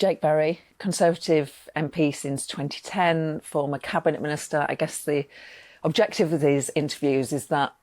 Jake Berry, Conservative MP since 2010, former Cabinet Minister. I guess the objective of these interviews is that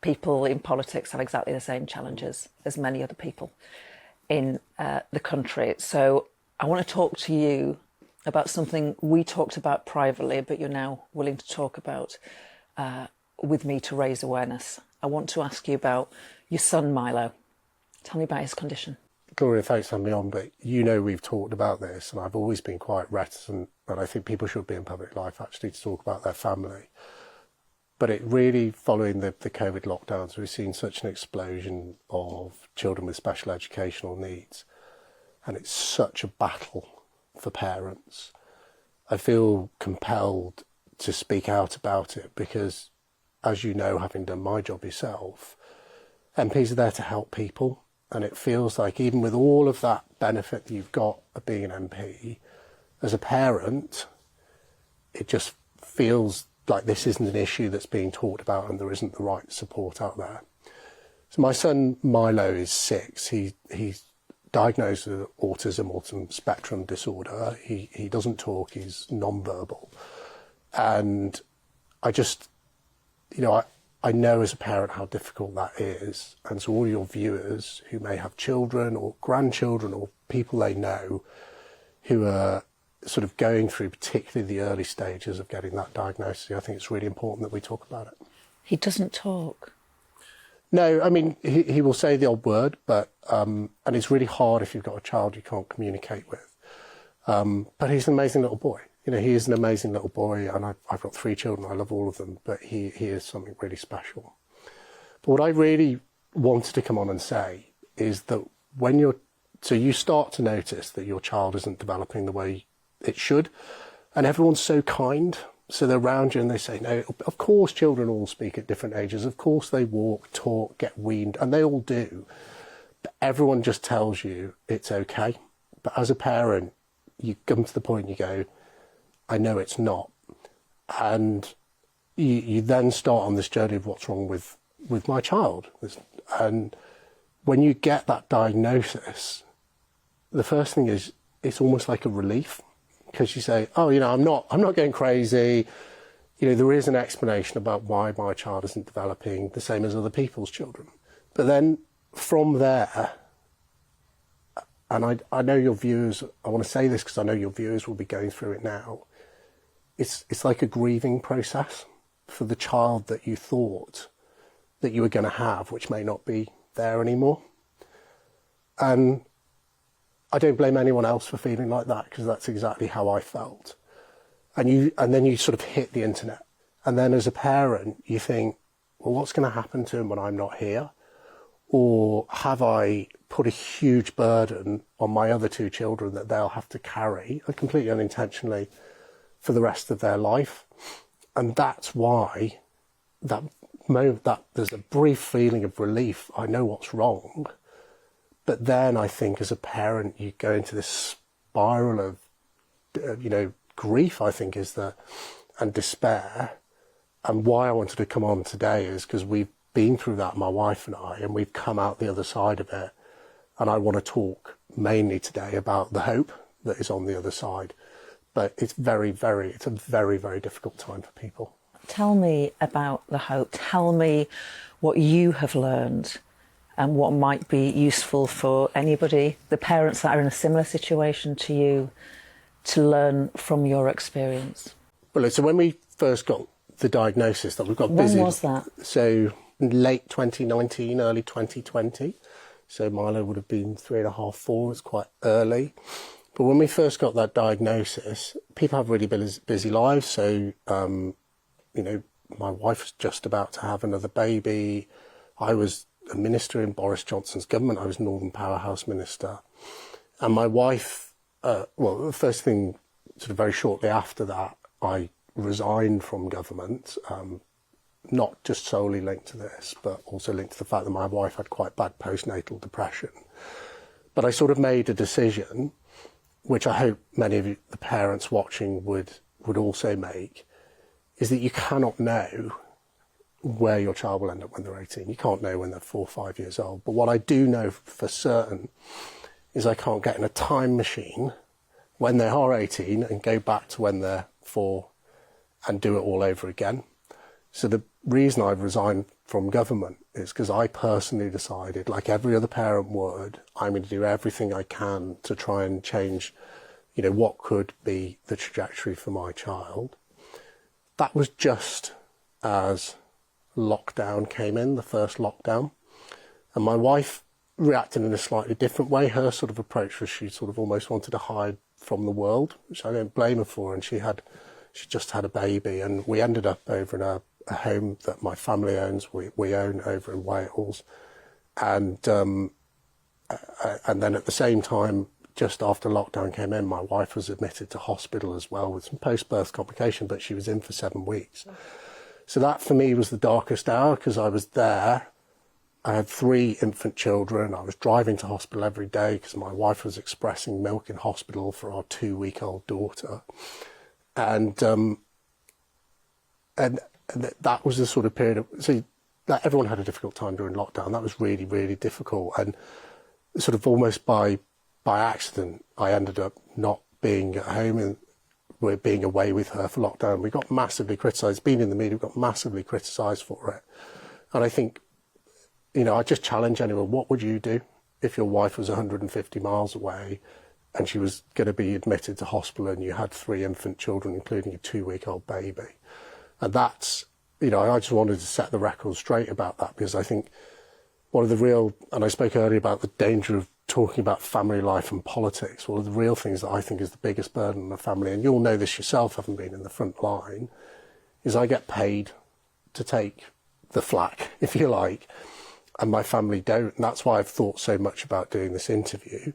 people in politics have exactly the same challenges as many other people in the country. So I want to talk to you about something we talked about privately, but you're now willing to talk about with me to raise awareness. I want to ask you about your son, Milo. Tell me about his condition. Gloria, thanks for having me on, but you know we've talked about this, and I've always been quite reticent, and I think people should be in public life actually to talk about their family. But it really, following the COVID lockdowns, we've seen such an explosion of children with special educational needs, and it's such a battle for parents. I feel compelled to speak out about it because, as you know, having done my job yourself, MPs are there to help people. And it feels like even with all of that benefit that you've got of being an MP, as a parent, it just feels like this isn't an issue that's being talked about and there isn't the right support out there. So my son Milo is 6. He's diagnosed with autism spectrum disorder. He doesn't talk, he's non-verbal. And I just, I know as a parent how difficult that is. And so all your viewers who may have children or grandchildren or people they know who are sort of going through particularly the early stages of getting that diagnosis, I think it's really important that we talk about it. He doesn't talk? No, I mean, he will say the odd word, but and it's really hard if you've got a child you can't communicate with. But he's an amazing little boy. He is an amazing little boy, and I've got 3 children. I love all of them, but he is something really special. But what I really wanted to come on and say is that so you start to notice that your child isn't developing the way it should, and everyone's so kind. So they're around you and they say, no, of course children all speak at different ages. Of course they walk, talk, get weaned, and they all do. But everyone just tells you it's okay. But as a parent, you come to the point you go, I know it's not. And you then start on this journey of what's wrong with my child. And when you get that diagnosis, the first thing is it's almost like a relief, because you say, oh, I'm not going crazy. There is an explanation about why my child isn't developing the same as other people's children. But then from there, and I know your viewers, I want to say this because I know your viewers will be going through it now. It's like a grieving process for the child that you thought that you were going to have, which may not be there anymore. And I don't blame anyone else for feeling like that, because that's exactly how I felt. And then you sort of hit the internet. And then as a parent, you think, well, what's going to happen to him when I'm not here? Or have I put a huge burden on my other 2 children that they'll have to carry, completely unintentionally, for the rest of their life? And that's why that there's a brief feeling of relief. I know what's wrong. But then I think as a parent, you go into this spiral of, grief, I think and despair. And why I wanted to come on today is because we've been through that, my wife and I, and we've come out the other side of it. And I want to talk mainly today about the hope that is on the other side. But it's a very, very difficult time for people. Tell me about the hope. Tell me what you have learned and what might be useful for anybody, the parents that are in a similar situation to you, to learn from your experience. Well, so when we first got the diagnosis, that we've got busy. When was that? So late 2019, early 2020. So Milo would have been 3.5, 4. It's quite early. But when we first got that diagnosis, people have really busy lives. So, my wife was just about to have another baby. I was a minister in Boris Johnson's government. I was Northern Powerhouse Minister. And my wife, the first thing, sort of very shortly after that, I resigned from government, not just solely linked to this, but also linked to the fact that my wife had quite bad postnatal depression. But I sort of made a decision, which I hope many of you, the parents watching would also make, is that you cannot know where your child will end up when they're 18. You can't know when they're 4 or 5 years old. But what I do know for certain is I can't get in a time machine when they are 18 and go back to when they're 4 and do it all over again. So the reason I've resigned from government is because I personally decided, like every other parent would, I'm going to do everything I can to try and change, what could be the trajectory for my child. That was just as lockdown came in, the first lockdown. And my wife reacted in a slightly different way. Her sort of approach was she sort of almost wanted to hide from the world, which I don't blame her for. And she just had a baby, and we ended up over in a home that my family owns. We own over in Wales. And then at the same time, just after lockdown came in, my wife was admitted to hospital as well with some post-birth complication, but she was in for 7 weeks. So that for me was the darkest hour, because I was there. I had 3 infant children. I was driving to hospital every day because my wife was expressing milk in hospital for our 2-week-old daughter. And that was the sort of period that everyone had a difficult time during lockdown. That was really, really difficult. And sort of almost by accident, I ended up not being at home and we're being away with her for lockdown. We got massively criticised. Being in the media, we got massively criticised for it. And I think, I just challenge anyone, what would you do if your wife was 150 miles away and she was going to be admitted to hospital and you had 3 infant children, including a 2-week-old baby? And that's, I just wanted to set the record straight about that, because I think one of the real, and I spoke earlier about the danger of talking about family life and politics, one of the real things that I think is the biggest burden on a family, and you'll know this yourself having been in the front line, is I get paid to take the flak, if you like, and my family don't. And that's why I've thought so much about doing this interview,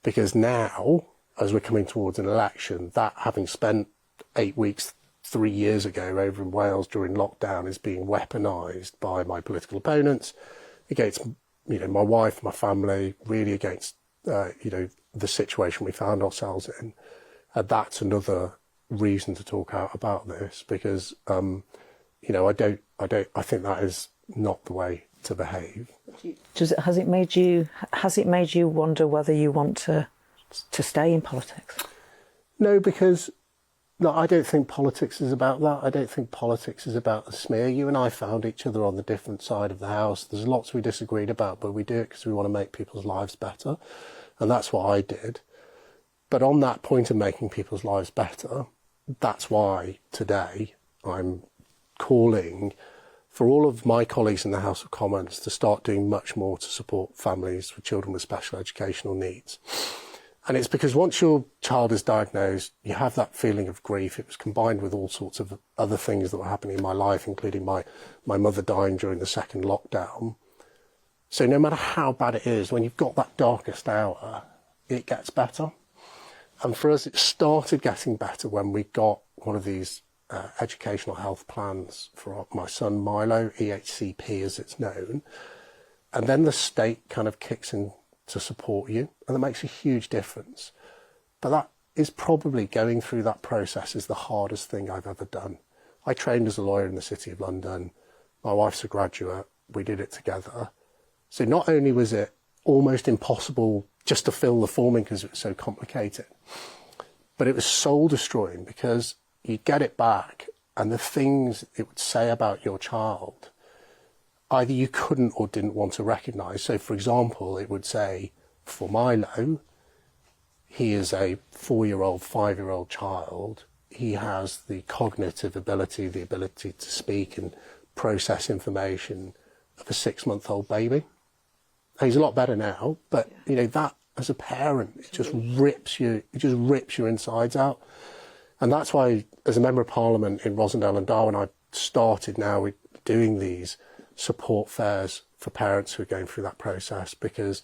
because now, as we're coming towards an election, that having spent 8 weeks 3 years ago over in Wales during lockdown is being weaponised by my political opponents against, my wife, my family, really against, the situation we found ourselves in. And that's another reason to talk out about this, because, I think that is not the way to behave. Has it made you wonder whether you want to stay in politics? No, because I don't think politics is about that. I don't think politics is about the smear. You and I found each other on the different side of the house. There's lots we disagreed about, but we do it because we want to make people's lives better. And that's what I did. But on that point of making people's lives better, that's why today I'm calling for all of my colleagues in the House of Commons to start doing much more to support families with children with special educational needs. And it's because once your child is diagnosed, you have that feeling of grief. It was combined with all sorts of other things that were happening in my life, including my mother dying during the second lockdown. So no matter how bad it is, when you've got that darkest hour, it gets better. And for us, it started getting better when we got one of these educational health plans for my son Milo, EHCP as it's known. And then the state kind of kicks in to support you, and that makes a huge difference. But that is probably, going through that process is the hardest thing I've ever done. I trained as a lawyer in the City of London. My wife's a graduate. We did it together. So not only was it almost impossible just to fill the form in because it was so complicated, but it was soul destroying, because you get it back and the things it would say about your child, either you couldn't or didn't want to recognise. So, for example, it would say, for Milo, he is a 4-year-old, 5-year-old child. He has the cognitive ability, the ability to speak and process information of a 6-month-old baby. He's a lot better now, but, that as a parent, it just rips your insides out. And that's why, as a Member of Parliament in Rosendale and Darwen, I started now with doing these support fairs for parents who are going through that process, because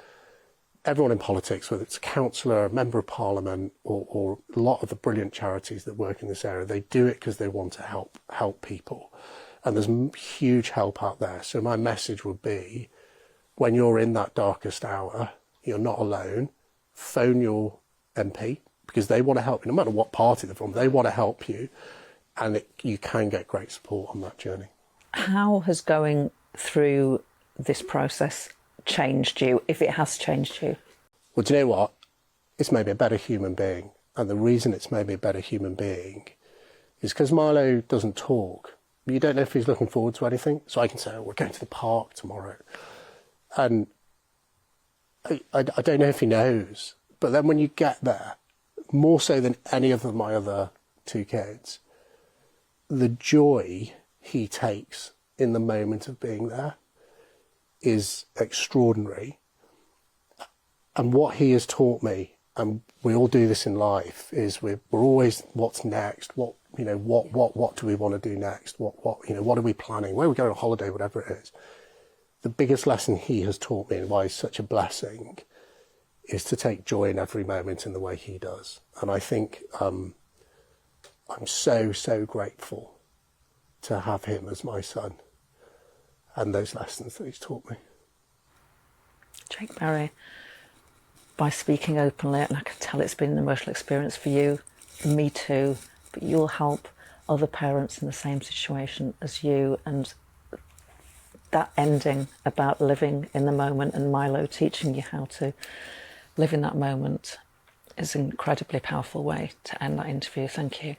everyone in politics, whether it's a councillor, a member of parliament, or a lot of the brilliant charities that work in this area, they do it because they want to help people. And there's huge help out there. So my message would be, when you're in that darkest hour, you're not alone. Phone your MP, because they want to help you, no matter what party they're from, they want to help you. And you can get great support on that journey. How has going through this process changed you, if it has changed you? Well, do you know what? It's made me a better human being. And the reason it's made me a better human being is because Milo doesn't talk. You don't know if he's looking forward to anything. So I can say, oh, we're going to the park tomorrow. And I don't know if he knows. But then when you get there, more so than any of my other two kids, the joy he takes in the moment of being there is extraordinary. And what he has taught me, and we all do this in life, is we're always, what's next? What do we want to do next? What are we planning? Where are we going on holiday? Whatever it is. The biggest lesson he has taught me, and why he's such a blessing, is to take joy in every moment in the way he does. And I think I'm so, so grateful to have him as my son and those lessons that he's taught me. Jake Barry, by speaking openly, and I can tell it's been an emotional experience for you, me too, but you'll help other parents in the same situation as you. And that ending about living in the moment and Milo teaching you how to live in that moment is an incredibly powerful way to end that interview. Thank you.